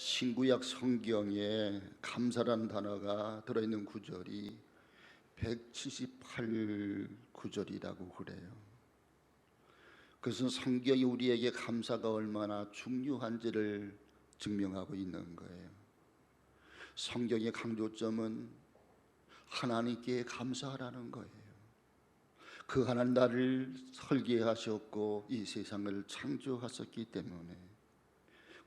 신구약 성경에 감사라는 단어가 들어있는 구절이 178 구절이라고 그래요. 그것은 성경이 우리에게 감사가 얼마나 중요한지를 증명하고 있는 거예요. 성경의 강조점은 하나님께 감사하라는 거예요. 그 하나님 나를 설계하셨고 이 세상을 창조하셨기 때문에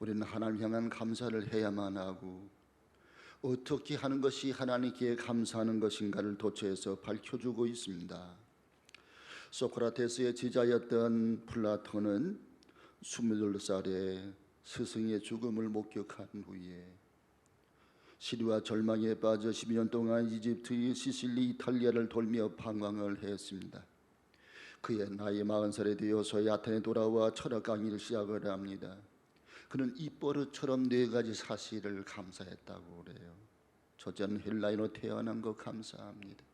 우리는 하나님 향한 감사를 해야만 하고, 어떻게 하는 것이 하나님께 감사하는 것인가를 도처에서 밝혀주고 있습니다. 소크라테스의 제자였던 플라톤은 28살에 스승의 죽음을 목격한 후에 시리와 절망에 빠져 12년 동안 이집트, 시실리, 이탈리아를 돌며 방황을 했습니다. 그의 나이 40살에 되어서 아테네에 돌아와 철학 강의를 시작을 합니다. 그는 입버릇처럼 4가지 사실을 감사했다고 그래요. 첫째는 헬라인으로 태어난 거 감사합니다.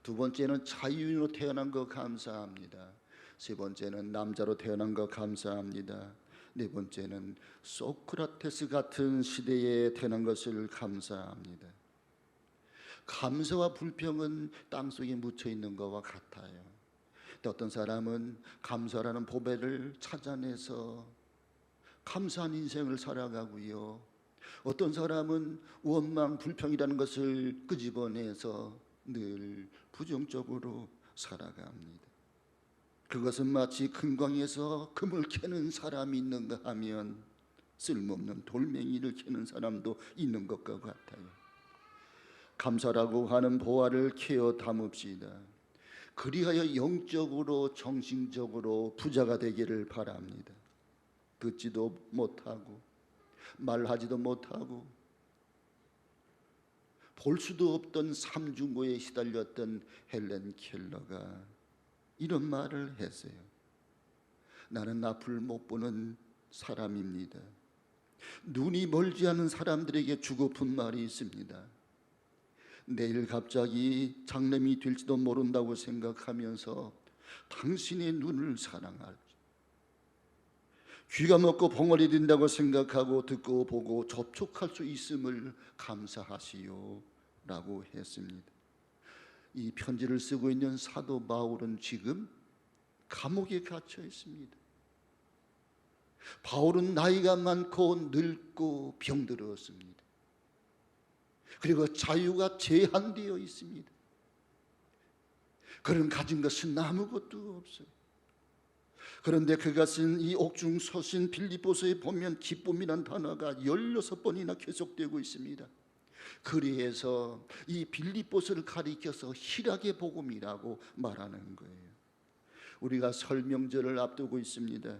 두 번째는 자유인으로 태어난 거 감사합니다. 세 번째는 남자로 태어난 거 감사합니다. 네 번째는 소크라테스 같은 시대에 태어난 것을 감사합니다. 감사와 불평은 땅속에 묻혀 있는 것과 같아요. 어떤 사람은 감사라는 보배를 찾아내서 감사한 인생을 살아가고요, 어떤 사람은 원망, 불평이라는 것을 끄집어내서 늘 부정적으로 살아갑니다. 그것은 마치 금광에서 금을 캐는 사람이 있는가 하면 쓸모없는 돌멩이를 캐는 사람도 있는 것과 같아요. 감사라고 하는 보화를 캐어 담읍시다. 그리하여 영적으로 정신적으로 부자가 되기를 바랍니다. 듣지도 못하고 말하지도 못하고 볼 수도 없던 삼중고에 시달렸던 헬렌 켈러가 이런 말을 했어요. 나는 앞을 못 보는 사람입니다. 눈이 멀지 않은 사람들에게 주고픈 말이 있습니다. 내일 갑자기 장남이 될지도 모른다고 생각하면서 당신의 눈을 사랑할, 귀가 먹고 벙어리 된다고 생각하고 듣고 보고 접촉할 수 있음을 감사하시오 라고 했습니다. 이 편지를 쓰고 있는 사도 바울은 지금 감옥에 갇혀 있습니다. 바울은 나이가 많고 늙고 병들었습니다. 그리고 자유가 제한되어 있습니다. 그는 가진 것은 아무것도 없어요. 그런데 그것은 이 옥중 서신 빌립보서에 보면 기쁨이란 단어가 16번이나 계속되고 있습니다. 그래서 이 빌립보서를 가리켜서 희락의 복음이라고 말하는 거예요. 우리가 설 명절을 앞두고 있습니다.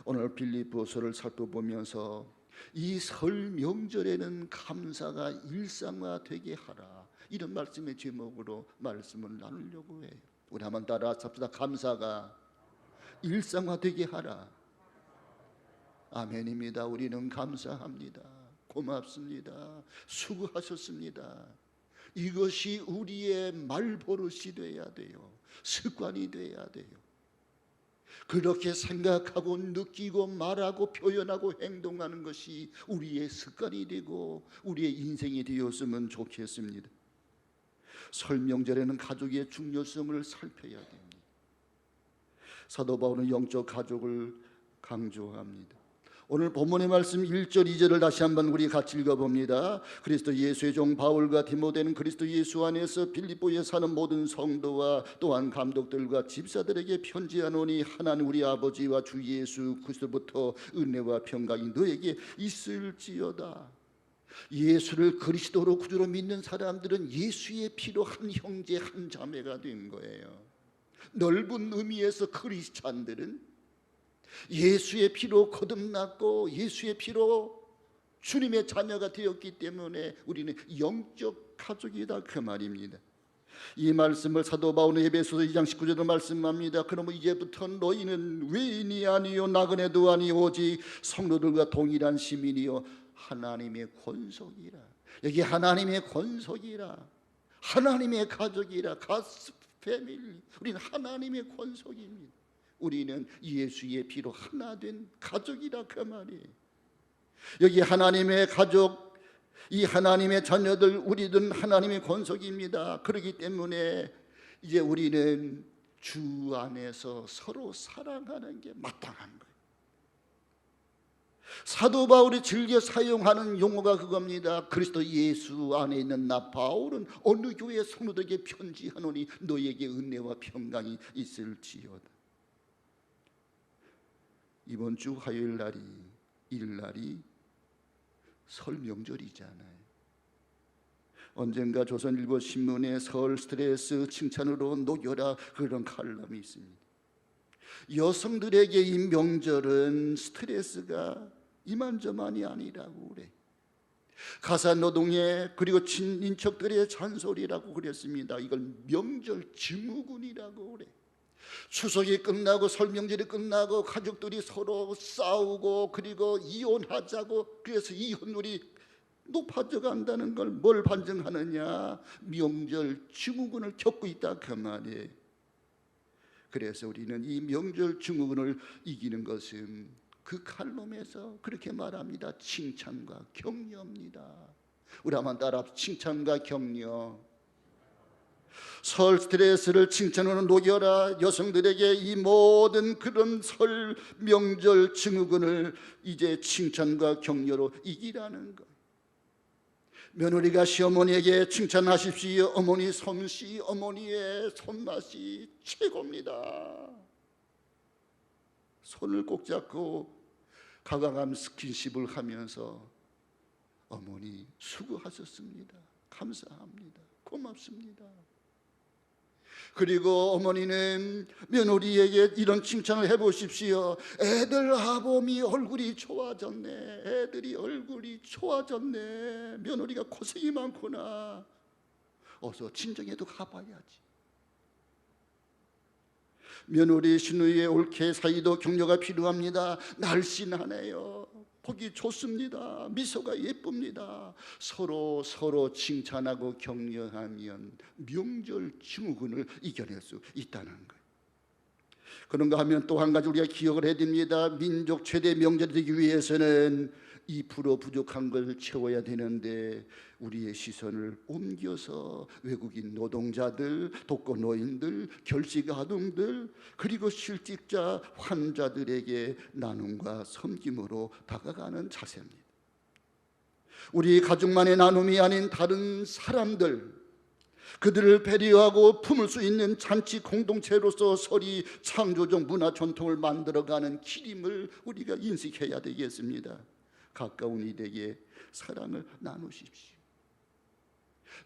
오늘 빌립보서를 살펴보면서 이 설 명절에는 감사가 일상화되게 하라, 이런 말씀의 제목으로 말씀을 나누려고 해요. 우리 한번 따라 합시다. 감사가 일상화되게 하라. 아멘입니다. 우리는 감사합니다. 고맙습니다. 수고하셨습니다. 이것이 우리의 말버릇이 돼야 돼요. 습관이 돼야 돼요. 그렇게 생각하고 느끼고 말하고 표현하고 행동하는 것이 우리의 습관이 되고 우리의 인생이 되었으면 좋겠습니다. 설 명절에는 가족의 중요성을 살펴야 됩니다. 사도 바울은 영적 가족을 강조합니다. 오늘 본문의 말씀 1절 2절을 다시 한번 우리 같이 읽어봅니다. 그리스도 예수의 종 바울과 디모데는 그리스도 예수 안에서 빌립보에 사는 모든 성도와 또한 감독들과 집사들에게 편지하노니 하나님 우리 아버지와 주 예수 그리스도부터 은혜와 평강이 너에게 있을지어다. 예수를 그리스도로 구주로 믿는 사람들은 예수의 피로 한 형제 한 자매가 된 거예요. 넓은 의미에서 크리스찬들은 예수의 피로 거듭났고 예수의 피로 주님의 자녀가 되었기 때문에 우리는 영적 가족이다, 그 말입니다. 이 말씀을 사도 바울은 에베소서 2장 19절로 말씀합니다. 그러면 이제부터 너희는 외인이 아니요 나그네도 아니요 오직 성도들과 동일한 시민이요 하나님의 권속이라. 여기 하나님의 권속이라, 하나님의 가족이라, 가스 패밀리. 우리는 하나님의 권속입니다. 우리는 예수의 피로 하나 된 가족이라, 그 말이에요. 여기 하나님의 가족, 이 하나님의 자녀들, 우리들은 하나님의 권속입니다. 그렇기 때문에 이제 우리는 주 안에서 서로 사랑하는 게 마땅한 거예요. 사도 바울이 즐겨 사용하는 용어가 그겁니다. 그리스도 예수 안에 있는 나 바울은 어느 교회 성도들에게 편지하노니 너에게 은혜와 평강이 있을지어다. 이번 주 화요일 날이 일날이 설 명절이잖아요. 언젠가 조선일보 신문에 설 스트레스 칭찬으로 녹여라 그런 칼럼이 있습니다. 여성들에게 이 명절은 스트레스가 이만저만이 아니라고 그래. 가사노동에 그리고 친인척들의 잔소리라고 그랬습니다. 이걸 명절 증후군이라고 그래. 추석이 끝나고 설 명절이 끝나고 가족들이 서로 싸우고 그리고 이혼하자고, 그래서 이혼율이 높아져 간다는 걸 뭘 반증하느냐? 명절 증후군을 겪고 있다 그 말이에요. 그래서 우리는 이 명절 증후군을 이기는 것은 그 칼럼에서 그렇게 말합니다. 칭찬과 격려입니다. 우리 한번 따라 칭찬과 격려. 설 스트레스를 칭찬으로 녹여라. 여성들에게 이 모든 그런 설 명절 증후군을 이제 칭찬과 격려로 이기라는 것. 며느리가 시어머니에게 칭찬하십시오. 어머니 솜씨, 어머니의 손맛이 최고입니다. 손을 꼭 잡고 가감한 스킨십을 하면서 어머니 수고하셨습니다. 감사합니다. 고맙습니다. 그리고 어머니는 며느리에게 이런 칭찬을 해보십시오. 애들 아범이 얼굴이 좋아졌네. 애들이 얼굴이 좋아졌네. 며느리가 고생이 많구나. 어서 친정에도 가봐야지. 며느리 시누이의 올케 사이도 격려가 필요합니다. 날씬하네요. 보기 좋습니다. 미소가 예쁩니다. 서로 칭찬하고 격려하면 명절 증후군을 이겨낼 수 있다는 거예요. 그런가 하면 또 한 가지 우리가 기억을 해야 됩니다. 민족 최대 명절이 되기 위해서는 2% 부족한 걸 채워야 되는데 우리의 시선을 옮겨서 외국인 노동자들, 독거노인들, 결식아동들, 그리고 실직자 환자들에게 나눔과 섬김으로 다가가는 자세입니다. 우리 가족만의 나눔이 아닌 다른 사람들, 그들을 배려하고 품을 수 있는 잔치 공동체로서 설이 창조적 문화 전통을 만들어가는 길임을 우리가 인식해야 되겠습니다. 가까운 이에게 사랑을 나누십시오.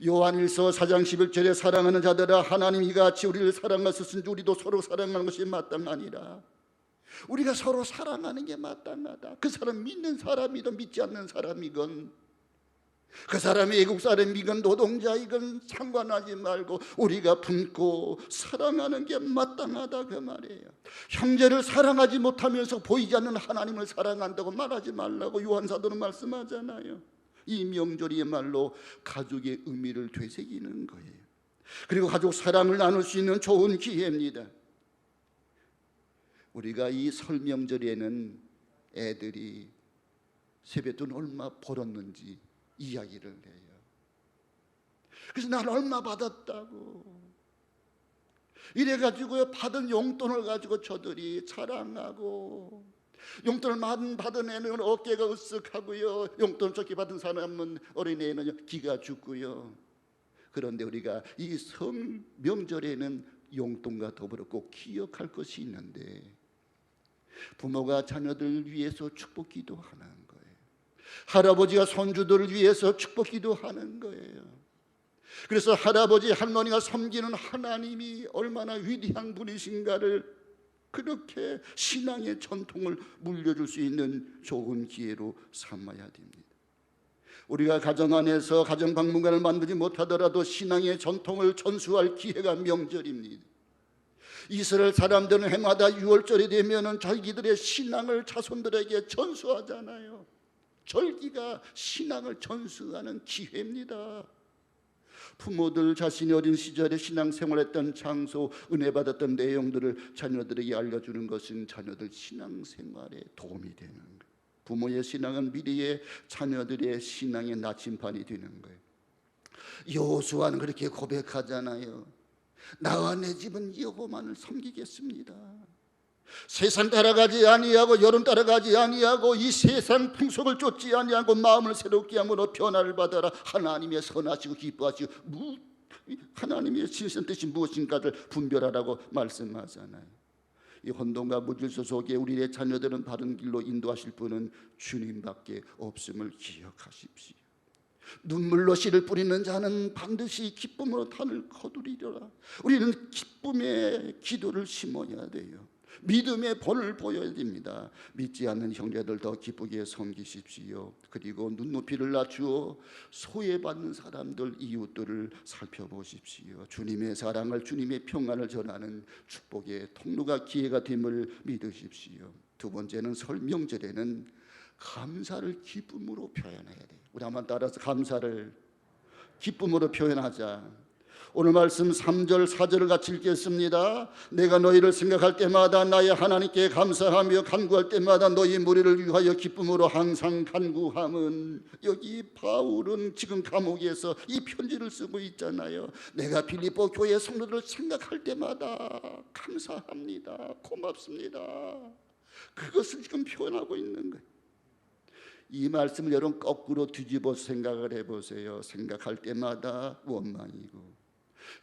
요한일서 4장 11절에 사랑하는 자들아 하나님이 이같이 우리를 사랑하셨으니 우리도 서로 사랑하는 것이 마땅하니라. 우리가 서로 사랑하는 게 마땅하다. 그 사람 믿는 사람이든 믿지 않는 사람이건, 그 사람이 외국 사람이건 노동자이건 상관하지 말고 우리가 품고 사랑하는 게 마땅하다 그 말이에요. 형제를 사랑하지 못하면서 보이지 않는 하나님을 사랑한다고 말하지 말라고 요한사도는 말씀하잖아요. 이 명절이야말로 가족의 의미를 되새기는 거예요. 그리고 가족 사랑을 나눌 수 있는 좋은 기회입니다. 우리가 이 설 명절에는 애들이 세뱃돈 얼마 벌었는지 이야기를 해요. 그래서 난 얼마 받았다고 이래가지고 받은 용돈을 가지고 저들이 자랑하고, 용돈을 받은 애는 어깨가 으쓱하고요, 용돈 적게 받은 사람은 어린애는 기가 죽고요. 그런데 우리가 이 설 명절에는 용돈과 더불어 꼭 기억할 것이 있는데, 부모가 자녀들을 위해서 축복 기도하는 거예요. 할아버지가 손주들을 위해서 축복 기도하는 거예요. 그래서 할아버지 할머니가 섬기는 하나님이 얼마나 위대한 분이신가를 그렇게 신앙의 전통을 물려줄 수 있는 좋은 기회로 삼아야 됩니다. 우리가 가정 안에서 가정박물관을 만들지 못하더라도 신앙의 전통을 전수할 기회가 명절입니다. 이스라엘 사람들은 해마다 6월절이 되면 자기들의 신앙을 자손들에게 전수하잖아요. 절기가 신앙을 전수하는 기회입니다. 부모들 자신이 어린 시절에 신앙생활했던 장소, 은혜 받았던 내용들을 자녀들에게 알려주는 것은 자녀들 신앙생활에 도움이 되는 거예요. 부모의 신앙은 미래의 자녀들의 신앙의 나침반이 되는 거예요. 여호수아는 그렇게 고백하잖아요. 나와 내 집은 여호와만을 섬기겠습니다. 세상 따라가지 아니하고 여론 따라가지 아니하고 이 세상 풍속을 쫓지 아니하고 마음을 새롭게 함으로 변화를 받아라. 하나님의 선하시고 기뻐하시고 하나님의 진실한 뜻이 무엇인가를 분별하라고 말씀하잖아요. 이 혼돈과 무질서 속에 우리의 자녀들은 바른 길로 인도하실 분은 주님밖에 없음을 기억하십시오. 눈물로 씨를 뿌리는 자는 반드시 기쁨으로 단을 거두리라. 우리는 기쁨의 기도를 심어야 돼요. 믿음의 본을 보여야 됩니다. 믿지 않는 형제들 더 기쁘게 섬기십시오. 그리고 눈높이를 낮추어 소외받는 사람들, 이웃들을 살펴보십시오. 주님의 사랑을, 주님의 평안을 전하는 축복의 통로가 기회가 됨을 믿으십시오. 두 번째는 설 명절에는 감사를 기쁨으로 표현해야 돼요. 우리 한번 따라서 감사를 기쁨으로 표현하자. 오늘 말씀 3절 4절을 같이 읽겠습니다. 내가 너희를 생각할 때마다 나의 하나님께 감사하며 간구할 때마다 너희 무리를 위하여 기쁨으로 항상 간구함은. 여기 바울은 지금 감옥에서 이 편지를 쓰고 있잖아요. 내가 빌립보 교회 성도들을 생각할 때마다 감사합니다, 고맙습니다. 그것을 지금 표현하고 있는 거예요. 이 말씀을 여러분 거꾸로 뒤집어 생각을 해보세요. 생각할 때마다 원망이고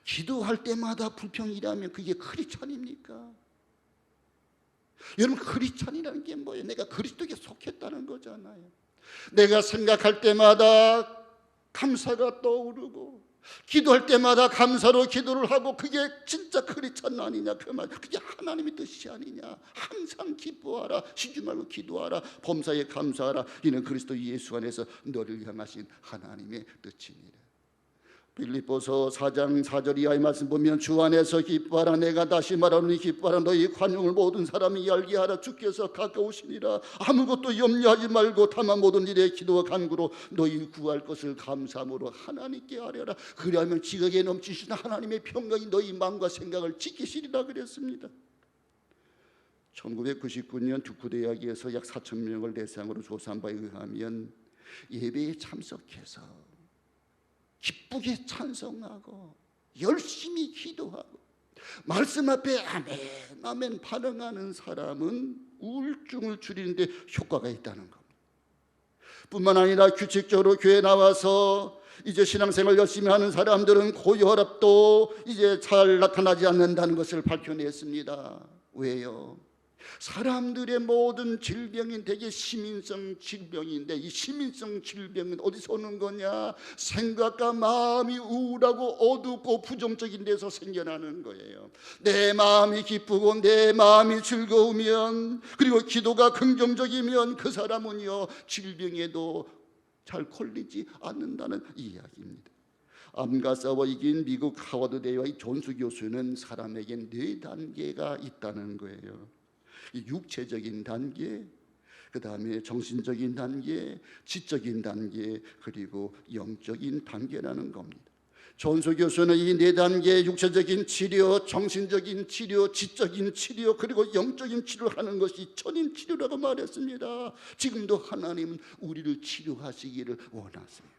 기도할 때마다 불평이라면 그게 크리스찬입니까? 여러분, 크리스찬이라는 게 뭐예요? 내가 그리스도에 속했다는 거잖아요. 내가 생각할 때마다 감사가 떠오르고 기도할 때마다 감사로 기도를 하고 그게 진짜 크리스찬 아니냐 그 말. 그게 하나님의 뜻이 아니냐. 항상 기뻐하라, 쉬지 말고 기도하라, 범사에 감사하라. 이는 그리스도 예수 안에서 너를 향하신 하나님의 뜻이니라. 빌립보서 4장 4절 이하의 말씀 보면 주 안에서 기뻐하라. 내가 다시 말하노니 기뻐하라. 너희 관용을 모든 사람이 알게 하라. 주께서 가까우시니라. 아무것도 염려하지 말고 다만 모든 일에 기도와 간구로 너희 구할 것을 감사함으로 하나님께 아뢰라. 그리하면 지극히 넘치시는 하나님의 평강이 너희 마음과 생각을 지키시리라 그랬습니다. 1999년 두쿠대학에서 약 4천 명을 대상으로 조사한 바에 의하면 예배에 참석해서 기쁘게 찬송하고 열심히 기도하고 말씀 앞에 아멘 아멘 반응하는 사람은 우울증을 줄이는데 효과가 있다는 겁니다. 뿐만 아니라 규칙적으로 교회에 나와서 이제 신앙생활 열심히 하는 사람들은 고혈압도 이제 잘 나타나지 않는다는 것을 밝혀냈습니다. 왜요? 사람들의 모든 질병이 대개 시민성 질병인데 이 시민성 질병은 어디서 오는 거냐? 생각과 마음이 우울하고 어둡고 부정적인 데서 생겨나는 거예요. 내 마음이 기쁘고 내 마음이 즐거우면 그리고 기도가 긍정적이면 그 사람은요 질병에도 잘 걸리지 않는다는 이야기입니다. 암과 싸워 이긴 미국 하워드 대학의 존수 교수는 사람에겐 4단계가 있다는 거예요. 육체적인 단계, 그 다음에 정신적인 단계, 지적인 단계, 그리고 영적인 단계라는 겁니다. 존수 교수는 이 4단계 육체적인 치료, 정신적인 치료, 지적인 치료, 그리고 영적인 치료를 하는 것이 전인 치료라고 말했습니다. 지금도 하나님은 우리를 치료하시기를 원하세요.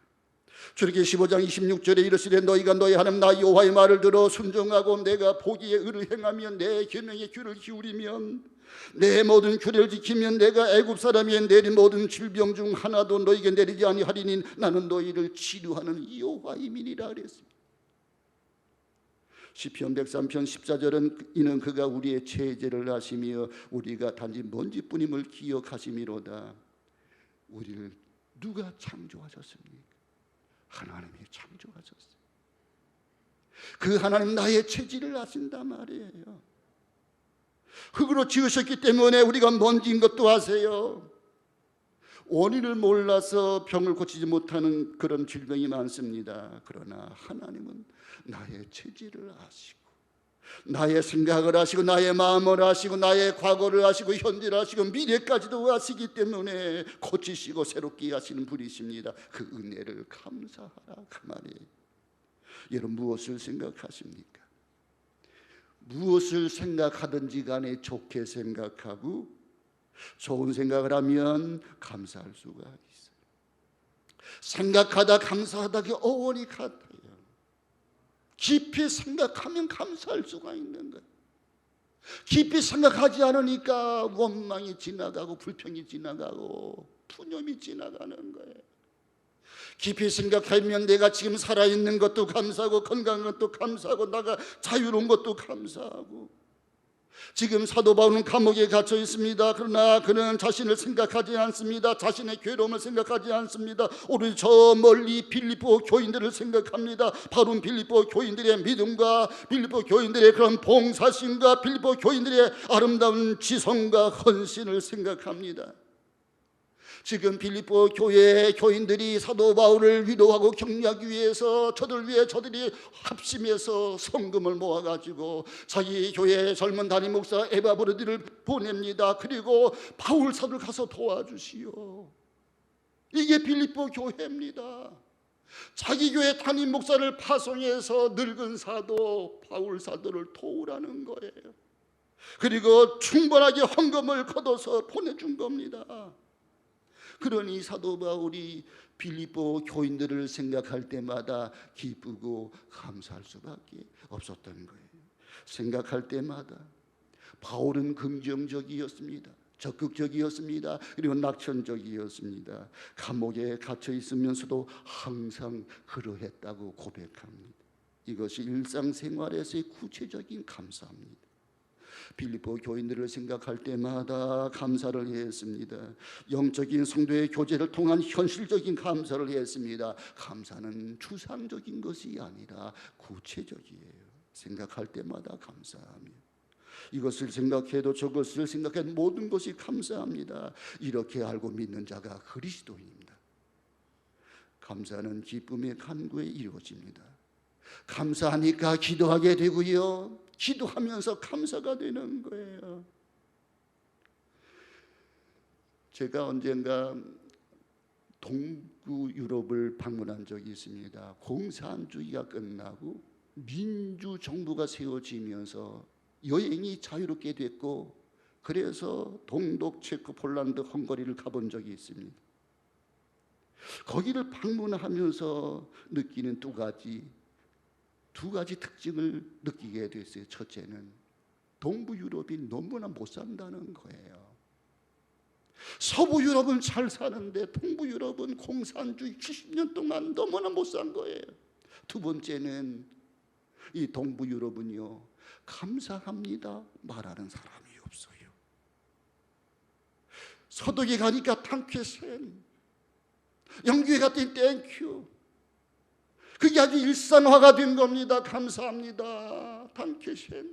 출애굽기 15장 26절에 이르시되 너희가 너희 하나님 나 여호와의 말을 들어 순종하고 내가 보기에 의를 행하며 내 계명에 귀를 기울이면 내 모든 규례를 지키면 내가 애굽 사람이 내린 모든 질병 중 하나도 너희에게 내리지 아니하리니 나는 너희를 치료하는 여호와임이니라 그랬습니다. 시편 103편 14절은 이는 그가 우리의 죄제를 하시며 우리가 단지 먼지뿐임을 기억하심이로다. 우리를 누가 창조하셨습니까? 하나님이 창조하셨어요. 그 하나님 나의 체질을 아신단 말이에요. 흙으로 지으셨기 때문에 우리가 먼지인 것도 아세요. 원인을 몰라서 병을 고치지 못하는 그런 질병이 많습니다. 그러나 하나님은 나의 체질을 아시고 나의 생각을 아시고 나의 마음을 아시고 나의 과거를 아시고 현재를 아시고 미래까지도 아시기 때문에 고치시고 새롭게 하시는 분이십니다. 그 은혜를 감사하라 그 말이에요. 여러분 무엇을 생각하십니까? 무엇을 생각하든지 간에 좋게 생각하고 좋은 생각을 하면 감사할 수가 있어요. 생각하다 감사하다가 어원이 같아요. 깊이 생각하면 감사할 수가 있는 거예요. 깊이 생각하지 않으니까 원망이 지나가고 불평이 지나가고 푸념이 지나가는 거예요. 깊이 생각하면 내가 지금 살아있는 것도 감사하고 건강한 것도 감사하고 나가 자유로운 것도 감사하고, 지금 사도 바울은 감옥에 갇혀 있습니다. 그러나 그는 자신을 생각하지 않습니다. 자신의 괴로움을 생각하지 않습니다. 오로지 저 멀리 빌립보 교인들을 생각합니다. 바로 빌립보 교인들의 믿음과 빌립보 교인들의 그런 봉사심과 빌립보 교인들의 아름다운 지성과 헌신을 생각합니다. 지금 빌립보 교회 교인들이 사도 바울을 위로하고 격려하기 위해서 저들이 합심해서 성금을 모아가지고 자기 교회 젊은 담임 목사 에바브로디를 보냅니다. 그리고 바울 사도를 가서 도와주시오. 이게 빌립보 교회입니다. 자기 교회 담임 목사를 파송해서 늙은 사도 바울 사도를 도우라는 거예요. 그리고 충분하게 헌금을 거둬서 보내준 겁니다. 그러니 사도 바울이 빌립보 교인들을 생각할 때마다 기쁘고 감사할 수밖에 없었던 거예요. 생각할 때마다 바울은 긍정적이었습니다. 적극적이었습니다. 그리고 낙천적이었습니다. 감옥에 갇혀 있으면서도 항상 그러했다고 고백합니다. 이것이 일상생활에서의 구체적인 감사입니다. 빌립보 교인들을 생각할 때마다 감사를 했습니다. 영적인 성도의 교제를 통한 현실적인 감사를 했습니다. 감사는 추상적인 것이 아니라 구체적이에요. 생각할 때마다 감사하며, 이것을 생각해도 저것을 생각해도 모든 것이 감사합니다. 이렇게 알고 믿는 자가 그리스도인입니다. 감사는 기쁨의 간구에 이루어집니다. 감사하니까 기도하게 되고요, 기도하면서 감사가 되는 거예요. 제가 언젠가 동부 유럽을 방문한 적이 있습니다. 공산주의가 끝나고 민주정부가 세워지면서 여행이 자유롭게 됐고, 그래서 동독, 체코, 폴란드, 헝가리를 가본 적이 있습니다. 거기를 방문하면서 느끼는 두 가지 특징을 느끼게 됐어요. 첫째는 동부 유럽이 너무나 못 산다는 거예요. 서부 유럽은 잘 사는데 동부 유럽은 공산주의 70년 동안 너무나 못 산 거예요. 두 번째는 이 동부 유럽은요, 감사합니다 말하는 사람이 없어요. 서독에 가니까 탕케센, 영국에 갔더니 땡큐, 그게 아주 일상화가 된 겁니다. 감사합니다, 단케셴.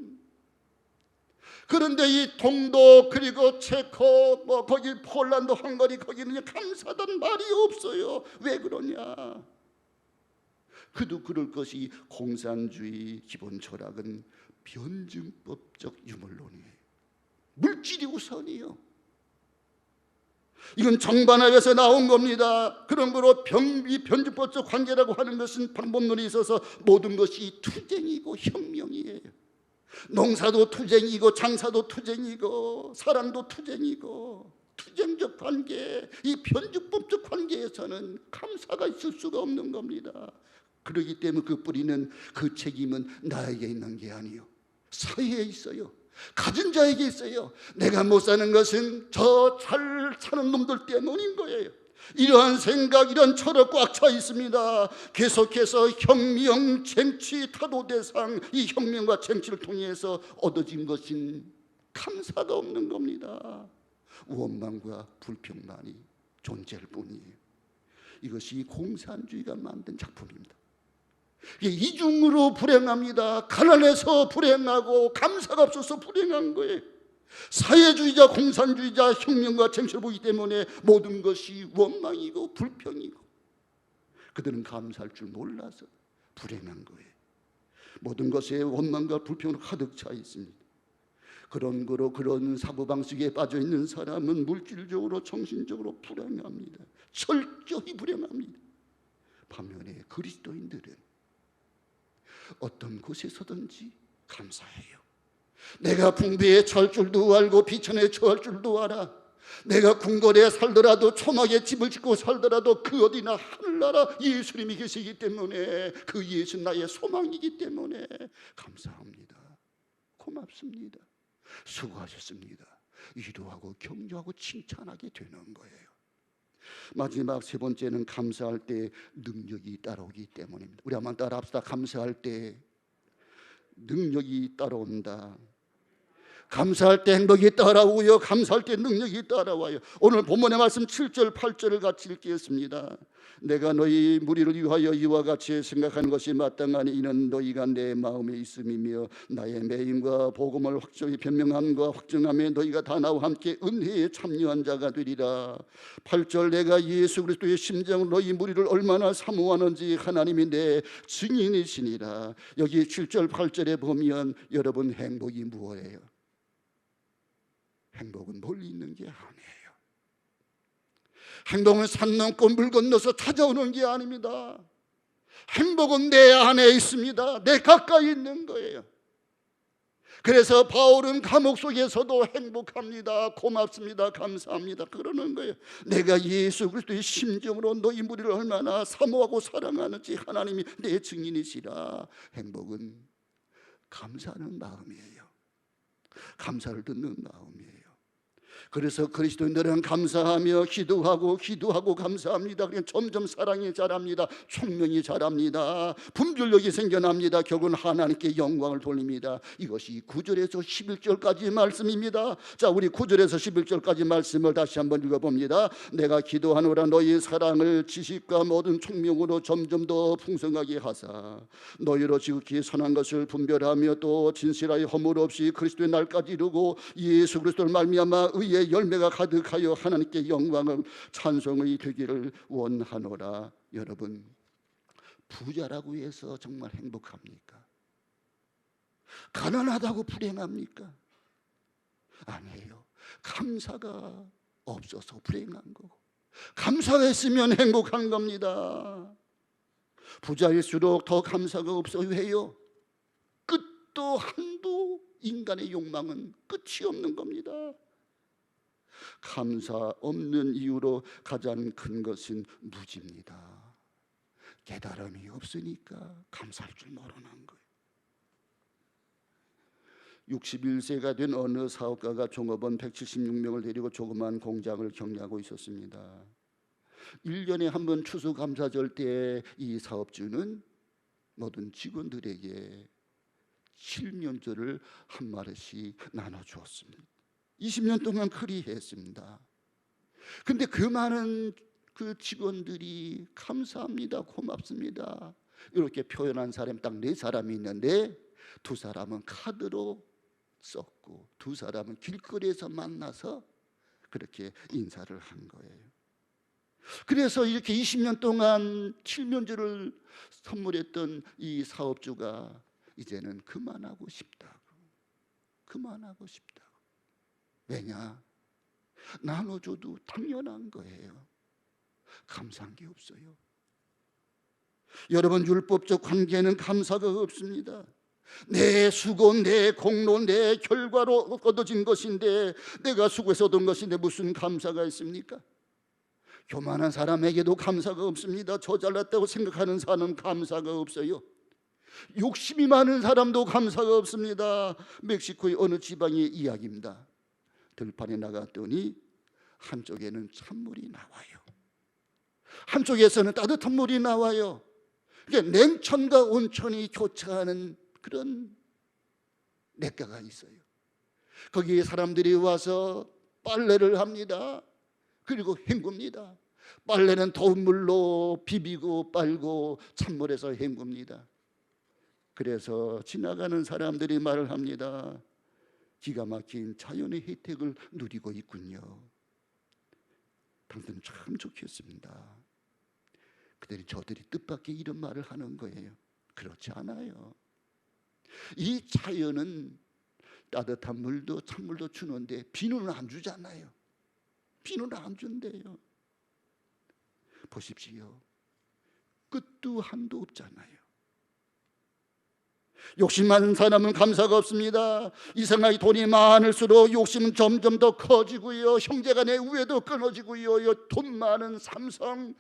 그런데 이 동독 그리고 체코 거기 폴란드, 헝가리 거기는 감사하다는 말이 없어요. 왜 그러냐? 그도 그럴 것이 공산주의 기본 철학은 변증법적 유물론이에요. 물질이 우선이요. 이건 정반합에서 나온 겁니다. 그런 거로 변증법적 관계라고 하는 것은 방법론이 있어서 모든 것이 투쟁이고 혁명이에요. 농사도 투쟁이고 장사도 투쟁이고 사랑도 투쟁이고 투쟁적 관계, 이 변증법적 관계에서는 감사가 있을 수가 없는 겁니다. 그렇기 때문에 그 뿌리는, 그 책임은 나에게 있는 게 아니요, 사회에 있어요. 가진 자에게 있어요. 내가 못 사는 것은 저 잘 사는 놈들 때문인 거예요. 이러한 생각, 이런 철학 꽉 차 있습니다. 계속해서 혁명, 쟁취, 타도 대상, 이 혁명과 쟁취를 통해서 얻어진 것은 감사가 없는 겁니다. 원망과 불평만이 존재할 뿐이에요. 이것이 공산주의가 만든 작품입니다. 이중으로 불행합니다. 가난해서 불행하고 감사가 없어서 불행한 거예요. 사회주의자, 공산주의자, 혁명과 쟁취를 보기 때문에 모든 것이 원망이고 불평이고, 그들은 감사할 줄 몰라서 불행한 거예요. 모든 것에 원망과 불평으로 가득 차 있습니다. 그런 거로, 그런 사고방식에 빠져 있는 사람은 물질적으로, 정신적으로 불행합니다. 철저히 불행합니다. 반면에 그리스도인들은 어떤 곳에서든지 감사해요. 내가 풍부에 처할 줄도 알고 비천에 처할 줄도 알아. 내가 궁궐에 살더라도, 초막에 집을 짓고 살더라도 그 어디나 하늘나라 예수님이 계시기 때문에, 그 예수 나의 소망이기 때문에 감사합니다. 고맙습니다. 수고하셨습니다. 위로하고 격려하고 칭찬하게 되는 거예요. 마지막 세 번째는 감사할 때 능력이 따라오기 때문입니다. 우리 한번 따라 합시다. 감사할 때 능력이 따라온다. 감사할 때 행복이 따라오고요, 감사할 때 능력이 따라와요. 오늘 본문의 말씀 7절 8절을 같이 읽겠습니다. 내가 너희 무리를 위하여 이와 같이 생각하는 것이 마땅하니 이는 너희가 내 마음에 있음이며 나의 매임과 복음을 확정히 변명함과 확증함에 너희가 다 나와 함께 은혜에 참여한 자가 되리라. 8절 내가 예수 그리스도의 심정으로 너희 무리를 얼마나 사모하는지 하나님이 내 증인이시니라. 여기 7절 8절에 보면 여러분, 행복이 무엇이에요? 행복은 멀리 있는 게 아니에요. 행복은 산 넘고 물 건너서 찾아오는 게 아닙니다. 행복은 내 안에 있습니다. 내 가까이 있는 거예요. 그래서 바울은 감옥 속에서도 행복합니다. 고맙습니다. 감사합니다. 그러는 거예요. 내가 예수 그리스도의 심정으로 너희 무리를 얼마나 사모하고 사랑하는지 하나님이 내 증인이시라. 행복은 감사하는 마음이에요. 감사를 듣는 마음이에요. 그래서 그리스도인들은 감사하며 기도하고 감사합니다. 그냥 점점 사랑이 자랍니다. 총명이 자랍니다. 분별력이 생겨납니다. 결국은 하나님께 영광을 돌립니다. 이것이 9절에서 11절까지 말씀입니다. 자, 우리 9절에서 11절까지 말씀을 다시 한번 읽어봅니다. 내가 기도하노라 너희 사랑을 지식과 모든 총명으로 점점 더 풍성하게 하사 너희로 지극히 선한 것을 분별하며 또 진실하여 허물 없이 그리스도의 날까지 이루고 예수 그리스도를 말미암아 의의 열매가 가득하여 하나님께 영광을 찬송이 되기를 원하노라. 여러분, 부자라고 해서 정말 행복합니까? 가난하다고 불행합니까? 아니에요. 감사가 없어서 불행한 거고, 감사가 있으면 행복한 겁니다. 부자일수록 더 감사가 없어. 왜요? 끝도 한도 인간의 욕망은 끝이 없는 겁니다. 감사 없는 이유로 가장 큰 것은 무지입니다. 깨달음이 없으니까 감사할 줄 모르는 거예요. 61세가 된 어느 사업가가 종업원 176명을 데리고 조그만 공장을 경영하고 있었습니다. 1년에 한 번 추수감사절 때 이 사업주는 모든 직원들에게 칠면조를 한 마리씩 나눠주었습니다. 20년 동안 그리 했습니다. 근데 그 많은 그 직원들이 감사합니다, 고맙습니다 이렇게 표현한 사람이 딱 4사람이 있는데 2사람은 카드로 썼고 2사람은 길거리에서 만나서 그렇게 인사를 한 거예요. 그래서 이렇게 20년 동안 칠면조를 선물했던 이 사업주가 이제는 그만하고 싶다고. 왜냐? 나눠줘도 당연한 거예요. 감사한 게 없어요. 여러분, 율법적 관계는 감사가 없습니다. 내 수고, 내 공로, 내 결과로 얻어진 것인데, 내가 수고해서 얻은 것인데 무슨 감사가 있습니까? 교만한 사람에게도 감사가 없습니다. 저 잘났다고 생각하는 사람은 감사가 없어요. 욕심이 많은 사람도 감사가 없습니다. 멕시코의 어느 지방의 이야기입니다. 들판에 나갔더니 한쪽에는 찬물이 나와요. 한쪽에서는 따뜻한 물이 나와요. 그러니까 냉천과 온천이 교차하는 그런 냇가가 있어요. 거기에 사람들이 와서 빨래를 합니다. 그리고 헹굽니다. 빨래는 더운 물로 비비고 빨고 찬물에서 헹굽니다. 그래서 지나가는 사람들이 말을 합니다. 기가 막힌 자연의 혜택을 누리고 있군요. 당신 참 좋겠습니다. 그들이 저들이 뜻밖의 이런 말을 하는 거예요. 그렇지 않아요. 이 자연은 따뜻한 물도 찬물도 주는데 비는 안 주잖아요. 비는 안 준대요. 보십시오. 끝도 한도 없잖아요. 욕심 많은 사람은 감사가 없습니다. 이상하게 돈이 많을수록 욕심은 점점 더 커지고요, 형제간의 우애도 끊어지고요, 돈 많은 삼성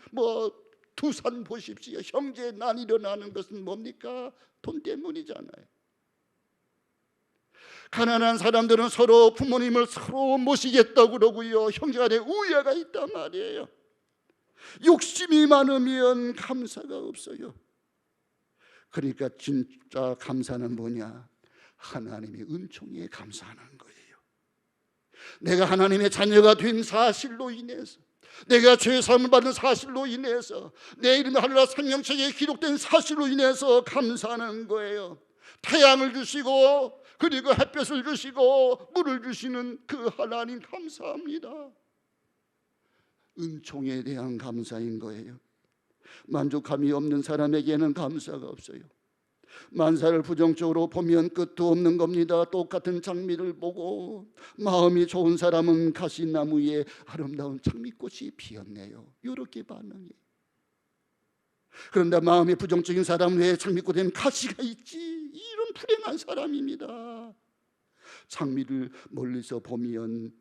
두산 보십시오. 형제 난 일어나는 것은 뭡니까? 돈 때문이잖아요. 가난한 사람들은 서로 부모님을 서로 모시겠다고 그러고요, 형제간에 우애가 있단 말이에요. 욕심이 많으면 감사가 없어요. 그러니까 진짜 감사는 뭐냐? 하나님의 은총에 감사하는 거예요. 내가 하나님의 자녀가 된 사실로 인해서, 내가 죄 사함을 받은 사실로 인해서, 내 이름이 하늘나라 생명책에 기록된 사실로 인해서 감사하는 거예요. 태양을 주시고 그리고 햇볕을 주시고 물을 주시는 그 하나님 감사합니다. 은총에 대한 감사인 거예요. 만족함이 없는 사람에게는 감사가 없어요. 만사를 부정적으로 보면 끝도 없는 겁니다. 똑같은 장미를 보고 마음이 좋은 사람은 가시나무에 아름다운 장미꽃이 피었네요, 이렇게 반응해요. 그런데 마음이 부정적인 사람은 왜 장미꽃에는 가시가 있지? 이런 불행한 사람입니다. 장미를 멀리서 보면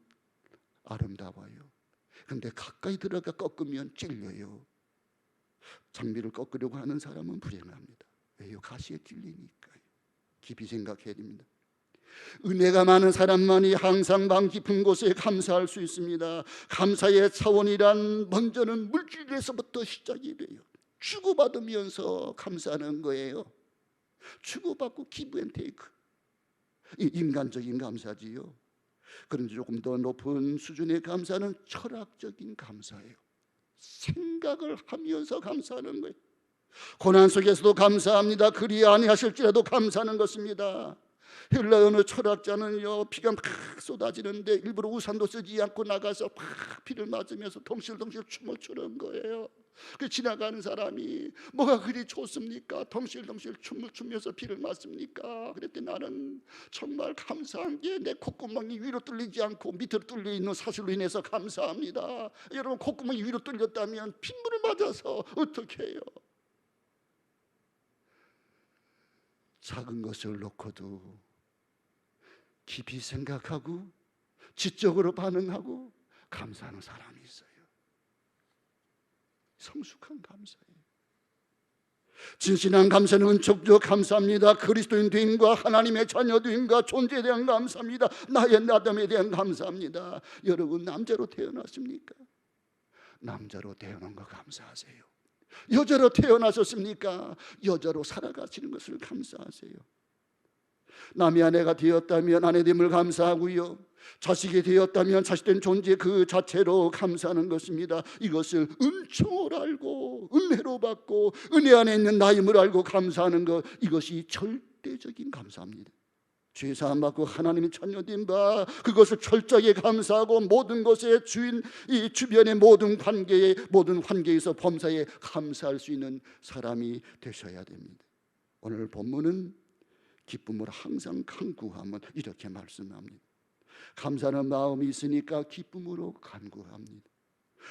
아름다워요. 그런데 가까이 들어가 꺾으면 찔려요. 장미를 꺾으려고 하는 사람은 불행합니다. 왜요? 가시에 찔리니까요. 깊이 생각해야 됩니다. 은혜가 많은 사람만이 항상 마음 깊은 곳에 감사할 수 있습니다. 감사의 차원이란 먼저는 물질에서부터 시작이 돼요. 주고받으면서 감사하는 거예요. 주고받고 기브 앤 테이크, 인간적인 감사지요. 그런데 조금 더 높은 수준의 감사는 철학적인 감사예요. 생각을 하면서 감사하는 거예요. 고난 속에서도 감사합니다. 그리 아니하실지라도 감사하는 것입니다. 헬라 어느 철학자는요, 비가 막 쏟아지는데 일부러 우산도 쓰지 않고 나가서 막 비를 맞으면서 덩실덩실 춤을 추는 거예요. 그 지나가는 사람이 뭐가 그리 좋습니까? 덩실덩실 춤을 추면서 비를 맞습니까? 그랬더니 나는 정말 감사한 게 내 콧구멍이 위로 뚫리지 않고 밑으로 뚫려 있는 사실로 인해서 감사합니다. 여러분, 콧구멍이 위로 뚫렸다면 빗물을 맞아서 어떻게 해요? 작은 것을 놓고도 깊이 생각하고 지적으로 반응하고 감사하는 사람이 있어요. 성숙한 감사예요. 진실한 감사는 은총적 감사합니다. 그리스도인 되임과 하나님의 자녀 되임과 존재에 대한 감사합니다. 나의 나됨에 대한 감사합니다. 여러분, 남자로 태어났습니까? 남자로 태어난 거 감사하세요. 여자로 태어나셨습니까? 여자로 살아가시는 것을 감사하세요. 남의 아내가 되었다면 아내됨을 감사하고요, 자식이 되었다면 자식된 존재 그 자체로 감사하는 것입니다. 이것을 은총으로 알고 은혜로 받고 은혜 안에 있는 나임을 알고 감사하는 것, 이것이 절대적인 감사입니다. 죄사함 받고 하나님의 자녀된 바, 그것을 철저하게 감사하고 모든 것의 주인, 이 주변의 모든 환경에서 범사에 감사할 수 있는 사람이 되셔야 됩니다. 오늘 본문은 기쁨으로 항상 간구하면 이렇게 말씀합니다. 감사하는 마음이 있으니까 기쁨으로 간구합니다.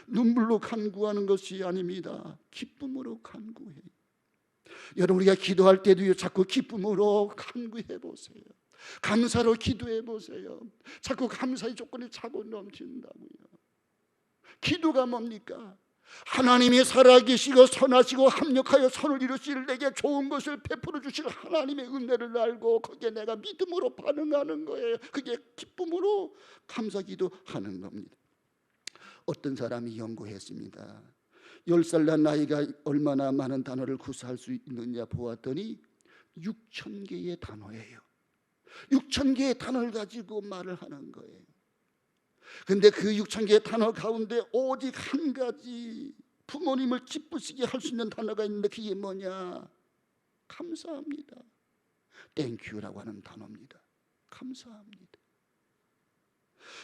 눈물로 간구하는 것이 아닙니다. 기쁨으로 간구해요. 여러분, 우리가 기도할 때도 자꾸 기쁨으로 간구해 보세요. 감사로 기도해 보세요. 자꾸 감사의 조건이 차고 넘친다고요. 기도가 뭡니까? 하나님이 살아계시고 선하시고 합력하여 선을 이루실 내게 좋은 것을 베풀어 주실 하나님의 은혜를 알고 거기에 내가 믿음으로 반응하는 거예요. 그게 기쁨으로 감사기도하는 겁니다. 어떤 사람이 연구했습니다. 10살 난 나이가 얼마나 많은 단어를 구사할 수 있느냐 보았더니 6,000개의 단어예요. 6,000개의 단어를 가지고 말을 하는 거예요. 근데 그 6,000개의 단어 가운데 오직 한 가지 부모님을 기쁘시게 할 수 있는 단어가 있는데 그게 뭐냐? 감사합니다. 땡큐라고 하는 단어입니다. 감사합니다.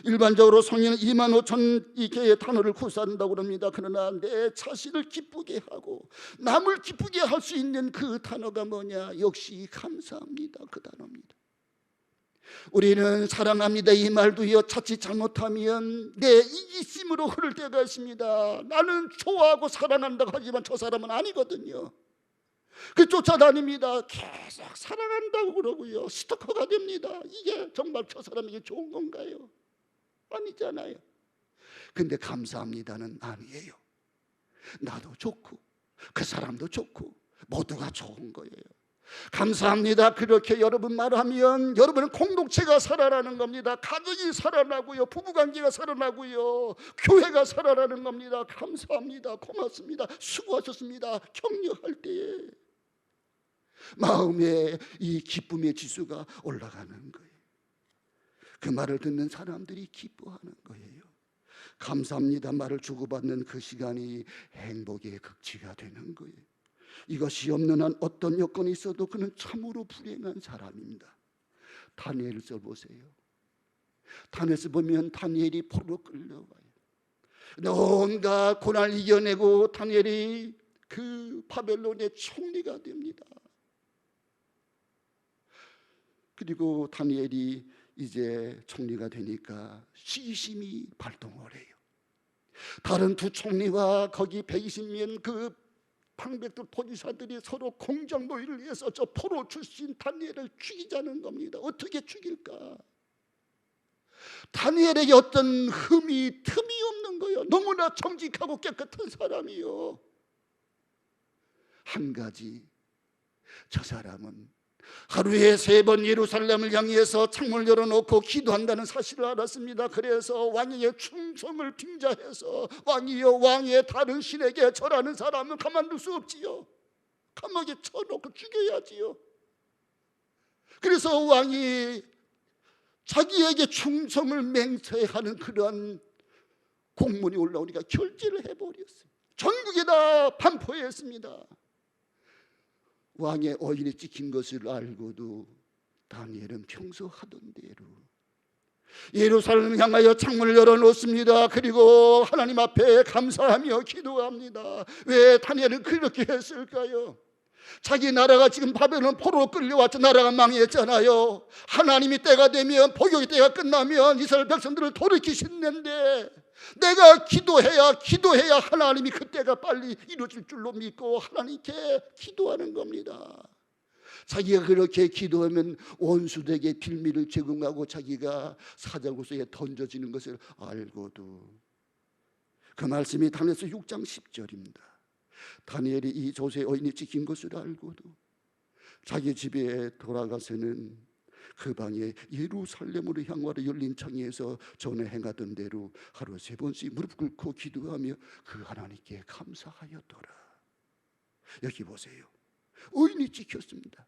일반적으로 성인은 25,000개의 단어를 구사한다고 합니다. 그러나 내 자신을 기쁘게 하고 남을 기쁘게 할 수 있는 그 단어가 뭐냐? 역시 감사합니다. 그 단어입니다. 우리는 사랑합니다 이 말도요, 자칫 잘못하면 내 이기심으로 흐를 때가 있습니다. 나는 좋아하고 사랑한다고 하지만 저 사람은 아니거든요. 그 쫓아다닙니다. 계속 사랑한다고 그러고요. 스토커가 됩니다. 이게 정말 저 사람에게 좋은 건가요? 아니잖아요. 근데 감사합니다는 아니에요. 나도 좋고 그 사람도 좋고 모두가 좋은 거예요. 감사합니다 그렇게 여러분 말하면 여러분은 공동체가 살아나는 겁니다. 가정이 살아나고요, 부부관계가 살아나고요, 교회가 살아나는 겁니다. 감사합니다, 고맙습니다, 수고하셨습니다 격려할 때에 마음에 이 기쁨의 지수가 올라가는 거예요. 그 말을 듣는 사람들이 기뻐하는 거예요. 감사합니다 말을 주고받는 그 시간이 행복의 극치가 되는 거예요. 이것이 없는 한 어떤 여건이 있어도 그는 참으로 불행한 사람입니다. 다니엘을 써보세요. 다니엘을 보면 다니엘이 포로로 끌려와요. 온갖 고난을 이겨내고 다니엘이 그 바벨론의 총리가 됩니다. 그리고 다니엘이 이제 총리가 되니까 시기심이 발동을 해요. 다른 두 총리와 거기 120명 그 방백들 포지사들이 서로 공작 모의를 위해서 저 포로 출신 다니엘을 죽이자는 겁니다. 어떻게 죽일까? 다니엘에게 어떤 틈이 없는 거예요. 너무나 정직하고 깨끗한 사람이요. 한 가지, 저 사람은 하루에 3번 예루살렘을 향해서 창문을 열어놓고 기도한다는 사실을 알았습니다. 그래서 왕에게 충성을 빙자해서 왕이여 왕의 다른 신에게 절하는 사람은 가만둘 수 없지요. 감옥에 쳐놓고 죽여야지요. 그래서 왕이 자기에게 충성을 맹세하는 그러한 공문이 올라오니까 결제를 해버렸어요. 전국에다 반포했습니다. 왕의 어인이 찍힌 것을 알고도 다니엘은 평소 하던 대로 예루살렘을 향하여 창문을 열어놓습니다. 그리고 하나님 앞에 감사하며 기도합니다. 왜 다니엘은 그렇게 했을까요? 자기 나라가 지금 바벨론 포로로 끌려왔죠. 나라가 망했잖아요. 하나님이 때가 되면 복역의 때가 끝나면 이스라엘 백성들을 돌이키신는데 내가 기도해야 하나님이 그때가 빨리 이루어질 줄로 믿고 하나님께 기도하는 겁니다. 자기가 그렇게 기도하면 원수들에게 빌미를 제공하고 자기가 사자고소에 던져지는 것을 알고도 그 말씀이 다니엘서 6장 10절입니다. 다니엘이 이 조세 어인이 찍힌 것을 알고도 자기 집에 돌아가서는 그 방에 예루살렘으로 향하여 열린 창에서 전에 행하던 대로 하루 3번씩 무릎 꿇고 기도하며 그 하나님께 감사하였더라. 여기 보세요. 의인이 찍혔습니다.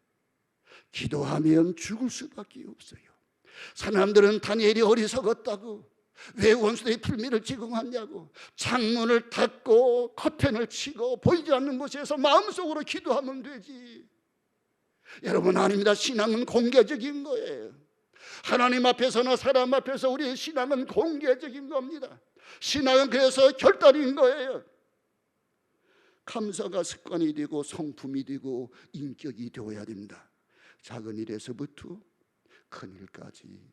기도하면 죽을 수밖에 없어요. 사람들은 다니엘이 어리석었다고, 왜 원수들이 빌미를 제공하냐고, 창문을 닫고 커튼을 치고 보이지 않는 곳에서 마음속으로 기도하면 되지. 여러분, 아닙니다. 신앙은 공개적인 거예요. 하나님 앞에서나 사람 앞에서 우리의 신앙은 공개적인 겁니다. 신앙은 그래서 결단인 거예요. 감사가 습관이 되고 성품이 되고 인격이 되어야 됩니다. 작은 일에서부터 큰 일까지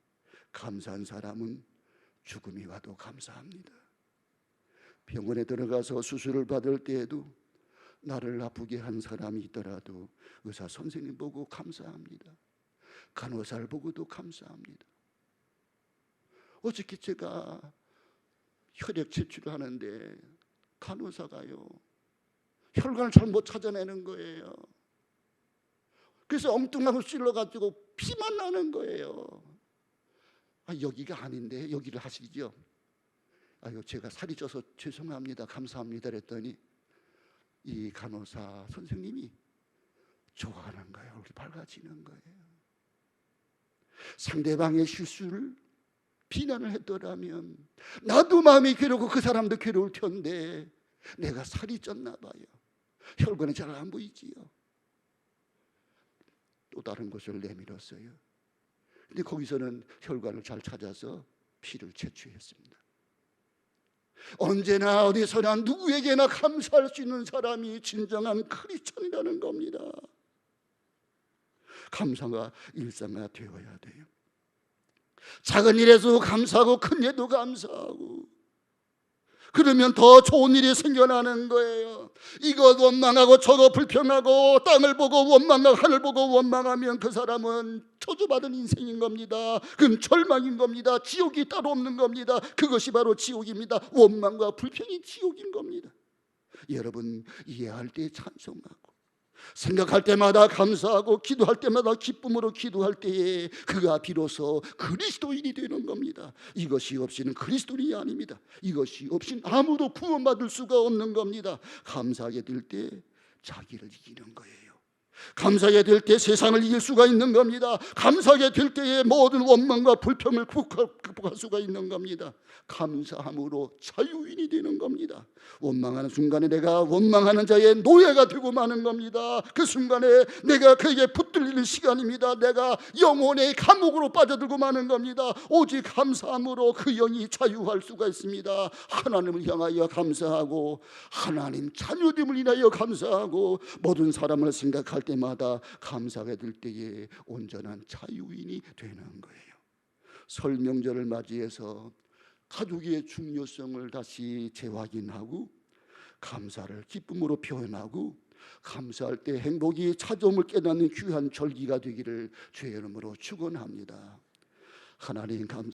감사한 사람은 죽음이 와도 감사합니다. 병원에 들어가서 수술을 받을 때에도 나를 아프게 한 사람이 있더라도 의사 선생님 보고 감사합니다. 간호사를 보고도 감사합니다. 어저께 제가 혈액 채취를 하는데 간호사가요, 혈관을 잘 못 찾아내는 거예요. 그래서 엉뚱하게 찔러가지고 피만 나는 거예요. 여기가 아닌데 여기를 하시죠. 제가 살이 쪄서 죄송합니다, 감사합니다 그랬더니 이 간호사 선생님이 좋아하는 거예요. 얼굴이 밝아지는 거예요. 상대방의 실수를 비난을 했더라면 나도 마음이 괴롭고 그 사람도 괴로울 텐데 내가 살이 쪘나 봐요. 혈관이 잘 안 보이지요. 또 다른 곳을 내밀었어요. 근데 거기서는 혈관을 잘 찾아서 피를 채취했습니다. 언제나 어디서나 누구에게나 감사할 수 있는 사람이 진정한 크리스천이라는 겁니다. 감사가 일상화 되어야 돼요. 작은 일에도 감사하고 큰 일에도 감사하고 그러면 더 좋은 일이 생겨나는 거예요. 이것 원망하고 저것 불평하고 땅을 보고 원망하고 하늘 보고 원망하면 그 사람은 저주받은 인생인 겁니다. 그건 절망인 겁니다. 지옥이 따로 없는 겁니다. 그것이 바로 지옥입니다. 원망과 불평이 지옥인 겁니다. 여러분, 이해할 때 찬송하고 생각할 때마다 감사하고 기도할 때마다 기쁨으로 기도할 때에 그가 비로소 그리스도인이 되는 겁니다. 이것이 없이는 그리스도인이 아닙니다. 이것이 없이는 아무도 구원받을 수가 없는 겁니다. 감사하게 될 때 자기를 이기는 거예요. 감사하게 될 때 세상을 이길 수가 있는 겁니다. 감사하게 될 때에 모든 원망과 불평을 극복할 수가 있는 겁니다. 감사함으로 자유인이 되는 겁니다. 원망하는 순간에 내가 원망하는 자의 노예가 되고 마는 겁니다. 그 순간에 내가 그에게 붙들리는 시간입니다. 내가 영혼의 감옥으로 빠져들고 마는 겁니다. 오직 감사함으로 그 영이 자유할 수가 있습니다. 하나님을 향하여 감사하고 하나님 자녀됨을 인하여 감사하고 모든 사람을 생각할 때마다 감사하게 될 때에 온전한 자유인이 되는 거예요. 설 명절을 맞이해서 가족의 중요성을 다시 재확인하고 감사를 기쁨으로 표현하고 감사할 때 행복이 찾아옴을 깨닫는 귀한 절기가 되기를 주의 이름으로 축원합니다. 하나님 감사합니다.